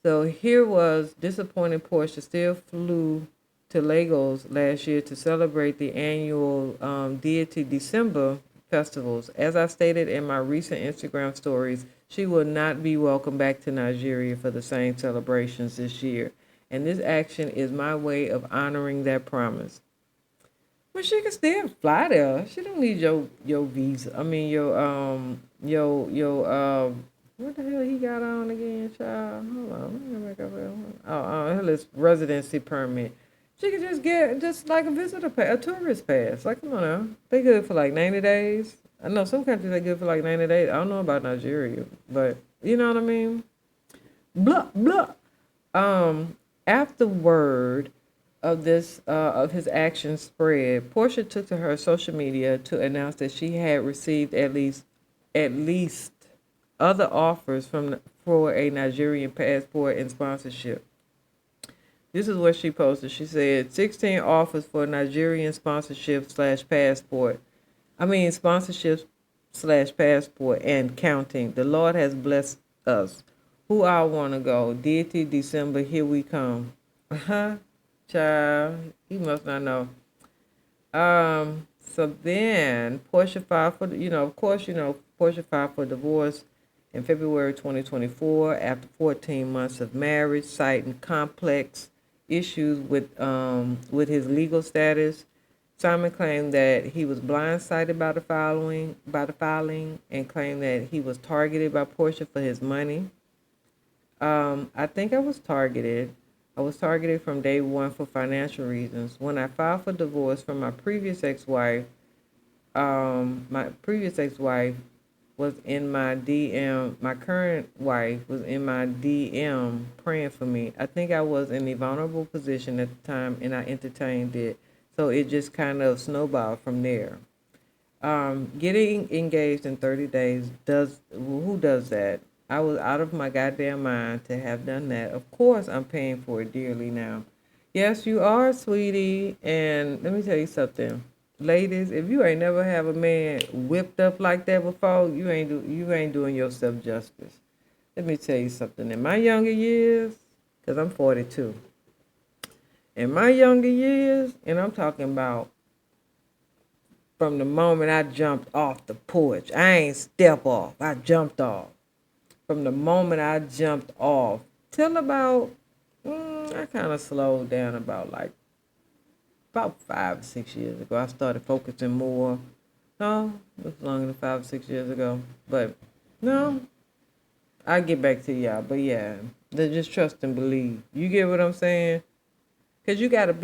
So here was disappointed Portia still flew to Lagos last year to celebrate the annual Deity December festivals. As I stated in my recent Instagram stories, she will not be welcome back to Nigeria for the same celebrations this year. And this action is my way of honoring that promise. But she can still fly there. She don't need your visa. I mean your what the hell he got on again, child? Hold on, let me go back up here. His residency permit. She could just get just like a visitor pass, a tourist pass. Like, come on now. They good for like 90 days. I know some countries they good for like 90 days. I don't know about Nigeria, but you know what I mean? Blah blah. After word of this of his actions spread, Portia took to her social media to announce that she had received at least other offers for a Nigerian passport and sponsorship. This is what she posted. She said 16 offers for Nigerian sponsorship/passport. Sponsorship/passport and counting. The Lord has blessed us. Who I want to go? Deity, December, here we come. Child, he must not know. So then Portia filed for, Portia filed for divorce in February 2024 after 14 months of marriage, citing complex issues with his legal status. Simon claimed that he was blindsided by the filing, and claimed that he was targeted by Portia for his money. I think I was targeted. I was targeted from day one for financial reasons. When I filed for divorce from my previous ex-wife was in my DM. My current wife was in my DM praying for me. I think I was in a vulnerable position at the time, and I entertained it. So it just kind of snowballed from there. Getting engaged in 30 days who does that? I was out of my goddamn mind to have done that. Of course, I'm paying for it dearly now. Yes, you are, sweetie. And let me tell you something, ladies. If you ain't never have a man whipped up like that before, you ain't doing yourself justice. Let me tell you something. In my younger years, because I'm 42. In my younger years, and I'm talking about from the moment I jumped off the porch. I ain't step off. I jumped off. From the moment I jumped off till about, I kind of slowed down about 5 or 6 years ago. I started focusing more. No, it was longer than 5 or 6 years ago. But no, I'll get back to y'all. But yeah, they just trust and believe. You get what I'm saying? Because you gotta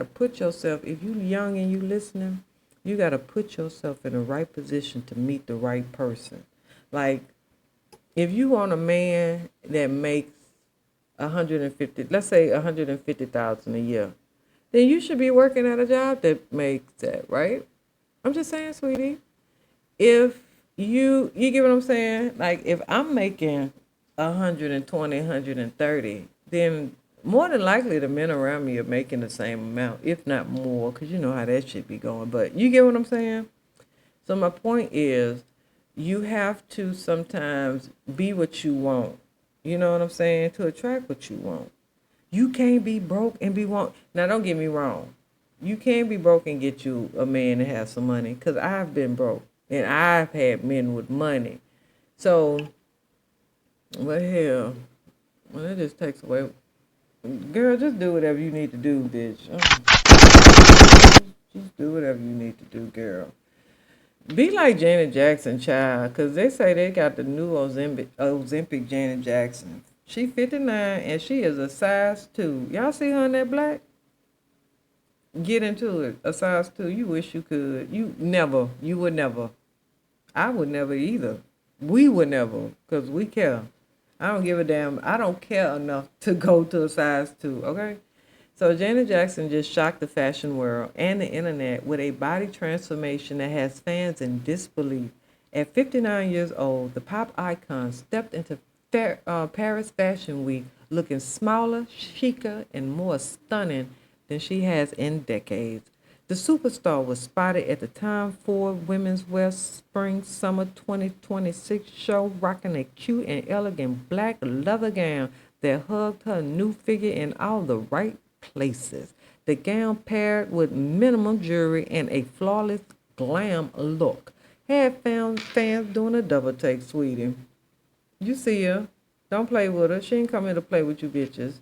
put yourself, if you young and you listening, you gotta put yourself in the right position to meet the right person. Like, if you want a man that makes 150, let's say 150,000 a year, then you should be working at a job that makes that, right? I'm just saying, sweetie. If you get what I'm saying? Like, if I'm making 120, 130, then more than likely the men around me are making the same amount, if not more, because you know how that shit be going. But you get what I'm saying? So my point is, you have to sometimes be what you want. You know what I'm saying? To attract what you want. You can't be broke and be want. Now, don't get me wrong. You can't be broke and get you a man that has some money, because I've been broke and I've had men with money. So, well, hell, well, it just takes away. Girl, just do whatever you need to do, bitch. Just do whatever you need to do, girl. Be like Janet Jackson, child, because they say they got the new Ozempic Janet Jackson. She 59 and she is a size 2. Y'all see her in that black? Get into it. A size 2. You wish you could. You would never. I would never either. We would never, because we care. I don't give a damn. I don't care enough to go to a size 2, okay? So Janet Jackson just shocked the fashion world and the internet with a body transformation that has fans in disbelief. At 59 years old, the pop icon stepped into Paris Fashion Week looking smaller, chicer, and more stunning than she has in decades. The superstar was spotted at the Time Ford Women's Wear Spring/Summer 2026 show rocking a cute and elegant black leather gown that hugged her new figure in all the right places. The gown, paired with minimum jewelry and a flawless glam look, had found fans doing a double take, sweetie. You see her. Don't play with her. She ain't coming to play with you bitches.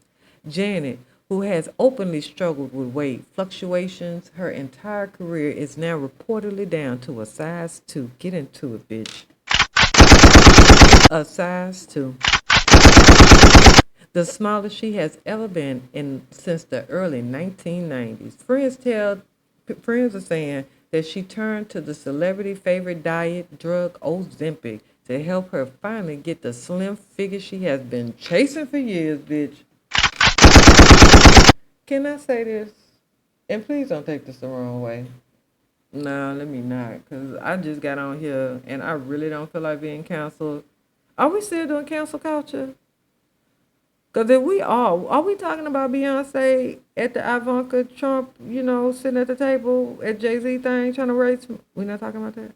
Janet, who has openly struggled with weight fluctuations her entire career, is now reportedly down to a size 2. Get into it, bitch. A size 2. The smallest she has ever been since the early 1990s. Friends are saying that she turned to the celebrity favorite diet drug Ozempic to help her finally get the slim figure she has been chasing for years, bitch. Can I say this? And please don't take this the wrong way. Nah, let me not, because I just got on here and I really don't feel like being canceled. Are we still doing cancel culture? Because if we are we talking about Beyonce at the Ivanka Trump, sitting at the table at Jay-Z thing trying to raise? We're not talking about that.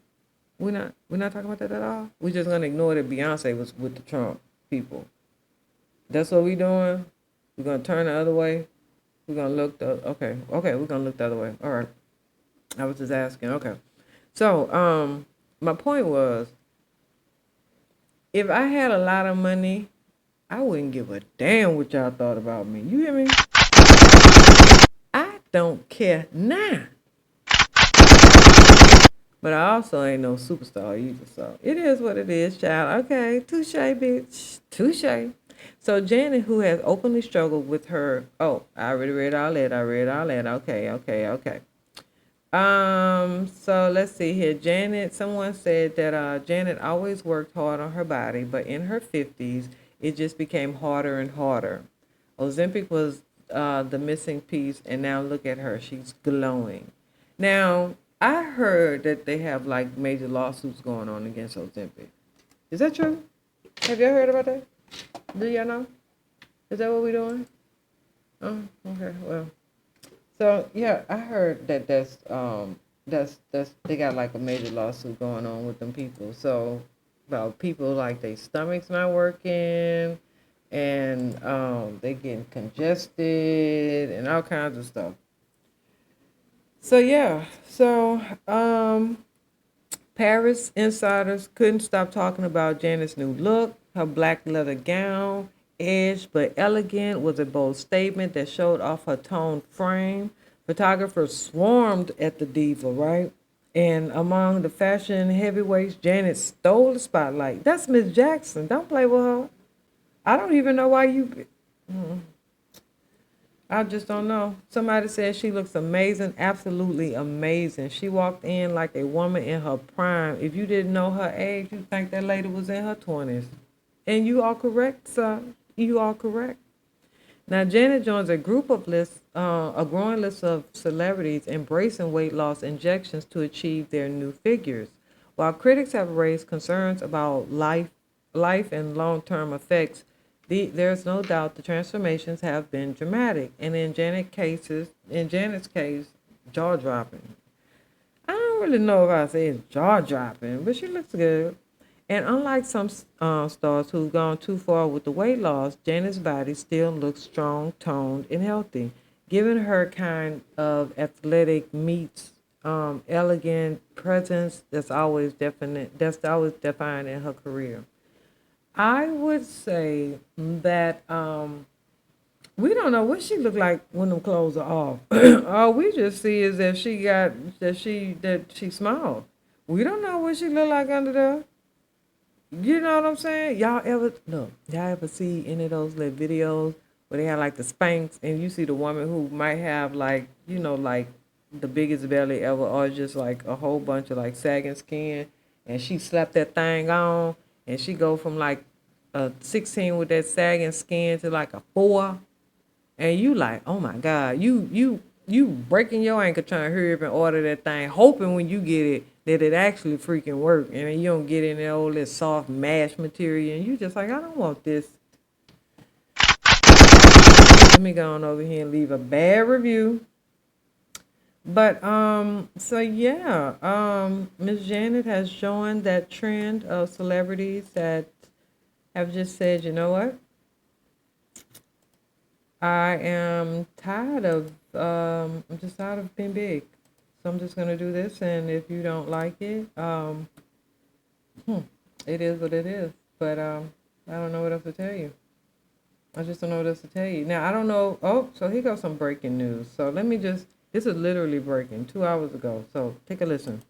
We're not talking about that at all. We're just gonna ignore that Beyonce was with the Trump people. That's what we doing. We're gonna turn the other way. We're gonna look okay. We're gonna look the other way. All right. I was just asking. Okay. So my point was, if I had a lot of money, I wouldn't give a damn what y'all thought about me. You hear me? I don't care now. But I also ain't no superstar either, so it is what it is, child. Okay, touche, bitch. Touche. So Janet, who has openly struggled with her, I already read all that. Okay. So let's see here. Janet, someone said that Janet always worked hard on her body, but in her 50s, it just became harder and harder. Ozempic was the missing piece, and now look at her. She's glowing. Now, I heard that they have like major lawsuits going on against Ozempic. Is that true? Have y'all heard about that? Do y'all know? Is that what we're doing? Oh, okay. Well, so yeah, I heard that that's they got like a major lawsuit going on with them people. So about people like their stomachs not working, and they getting congested and all kinds of stuff. So yeah, Paris insiders couldn't stop talking about Janet's new look. Her black leather gown, edged but elegant, was a bold statement that showed off her toned frame. Photographers swarmed at the diva, right? And among the fashion heavyweights, Janet stole the spotlight. That's Miss Jackson. Don't play with her. I don't even know why you. I just don't know. Somebody said she looks amazing, absolutely amazing. She walked in like a woman in her prime. If you didn't know her age, you'd think that lady was in her 20s. And you are correct, sir. You are correct. Now, Janet joins a growing list of celebrities embracing weight loss injections to achieve their new figures. While critics have raised concerns about life and long-term effects, there's no doubt the transformations have been dramatic, and in Janet's case, jaw-dropping. I don't really know if I say it's jaw-dropping, but she looks good. And unlike some stars who've gone too far with the weight loss, Janet's body still looks strong, toned, and healthy, giving her kind of athletic meets elegant presence that's always defined in her career. I would say that we don't know what she looked like when them clothes are off. All we just see is that she's small. We don't know what she look like under there. You know what I'm saying? Y'all ever see any of those little videos where they have like the Spanx and you see the woman who might have like the biggest belly ever, or just like a whole bunch of like sagging skin, and she slapped that thing on and she go from like a 16 with that sagging skin to like a 4, and you like, oh my God, you breaking your ankle trying to hurry up and order that thing, hoping when you get it that it actually freaking work, and then you don't get in there all this soft mash material, and you just like, I don't want this. Let me go on over here and leave a bad review. But so yeah, Miss Janet has joined that trend of celebrities that have just said, you know what? I am tired of I'm just tired of being big. So I'm just gonna do this, and if you don't like it, it is what it is. But I don't know what else to tell you. I just don't know what else to tell you. Now, I don't know. Oh, so here goes some breaking news. So let me just, this is literally breaking 2 hours ago. So take a listen.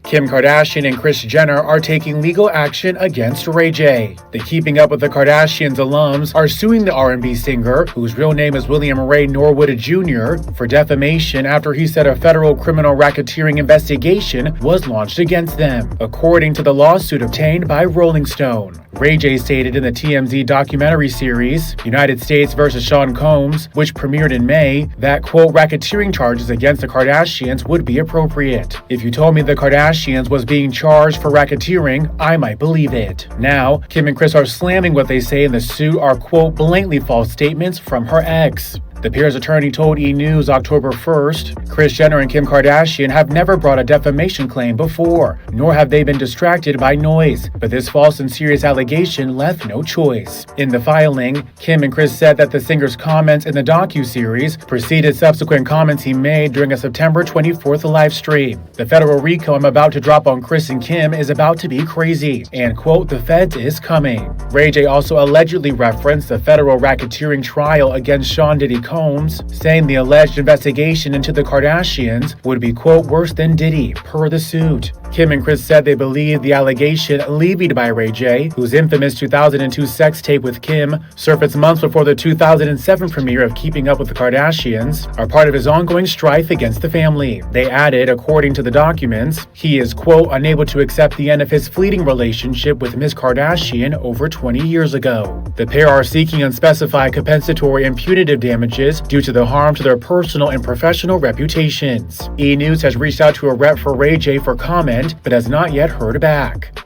Kim Kardashian and Kris Jenner are taking legal action against Ray J. The Keeping Up with the Kardashians alums are suing the R&B singer, whose real name is William Ray Norwood Jr., for defamation after he said a federal criminal racketeering investigation was launched against them, according to the lawsuit obtained by Rolling Stone. Ray J stated in the TMZ documentary series, United States vs. Sean Combs, which premiered in May, that, quote, racketeering charges against the Kardashians would be appropriate. If you told me the Kardashians was being charged for racketeering, I might believe it. Now, Kim and Kris are slamming what they say in the suit are, quote, blatantly false statements from her ex. The pair's attorney told E! News October 1st, Kris Jenner and Kim Kardashian have never brought a defamation claim before, nor have they been distracted by noise, but this false and serious allegation left no choice. In the filing, Kim and Kris said that the singer's comments in the docu-series preceded subsequent comments he made during a September 24th live stream. The federal RICO I'm about to drop on Kris and Kim is about to be crazy, and, quote, the feds is coming. Ray J also allegedly referenced the federal racketeering trial against Sean Diddy Combs, saying the alleged investigation into the Kardashians would be, quote, worse than Diddy, per the suit. Kim and Kris said they believe the allegation levied by Ray J, whose infamous 2002 sex tape with Kim surfaced months before the 2007 premiere of Keeping Up with the Kardashians, are part of his ongoing strife against the family. They added, according to the documents, he is, quote, unable to accept the end of his fleeting relationship with Ms. Kardashian over 20 years ago. The pair are seeking unspecified compensatory and punitive damages due to the harm to their personal and professional reputations. E! News has reached out to a rep for Ray J for comment, but has not yet heard back.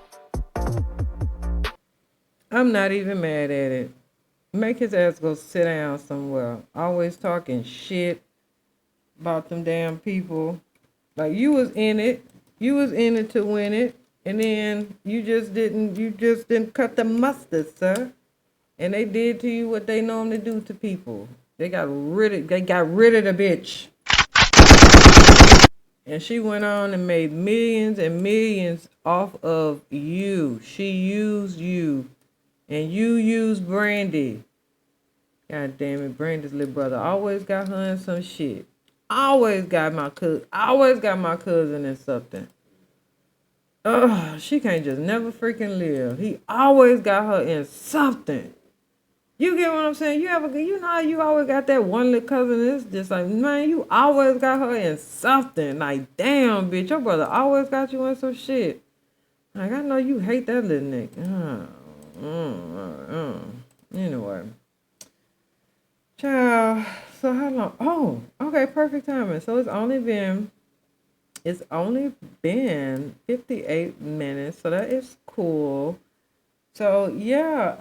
I'm not even mad at it. Make his ass go sit down somewhere. Always talking shit about them damn people. Like, you was in it. You was in it to win it. And then you just didn't cut the mustard, sir. And they did to you what they normally do to people. They got rid of the bitch. And she went on and made millions and millions off of you. She used you. And you used Brandy. God damn it, Brandy's little brother always got her in some shit. Always got my cousin in something. Ugh, she can't just never freaking live. He always got her in something. You get what I'm saying? You know how you always got that one little cousin that's just like, man, you always got her in something. Like, damn, bitch, your brother always got you in some shit. Like, I know you hate that little nigga. Anyway. Child, so how long? Oh, okay, perfect timing. So it's only been 58 minutes, so that is cool. So yeah,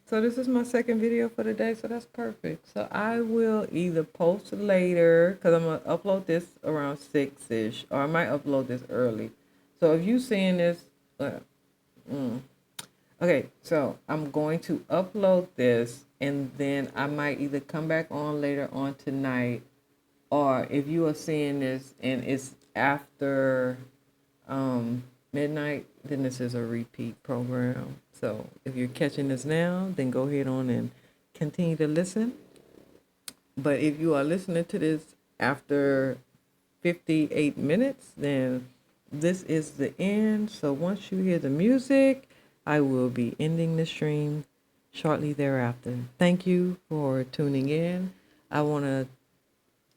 so this is my second video for the day, so that's perfect. So I will either post later, because I'm gonna upload this around 6-ish, or I might upload this early. So if you seeing this, okay, so I'm going to upload this, and then I might either come back on later on tonight, or if you are seeing this and it's after midnight, then this is a repeat program. So if you're catching this now, then go ahead on and continue to listen. But if you are listening to this after 58 minutes, then this is the end. So once you hear the music, I will be ending the stream shortly thereafter. Thank you for tuning in. I want to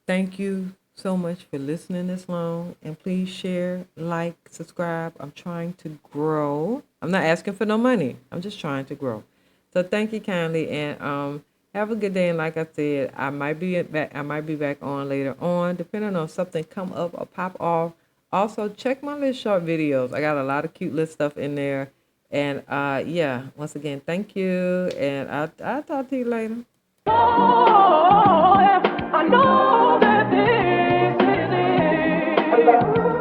thank you so much for listening this long, and please share, like, subscribe. I'm trying to grow. I'm not asking for no money. I'm just trying to grow. So thank you kindly, and have a good day. And like I said, I might be back on later on, depending on something come up or pop off. Also, check my little short videos. I got a lot of cute little stuff in there. And yeah, once again, thank you, and I'll talk to you later. Oh, yeah, I know that this is it.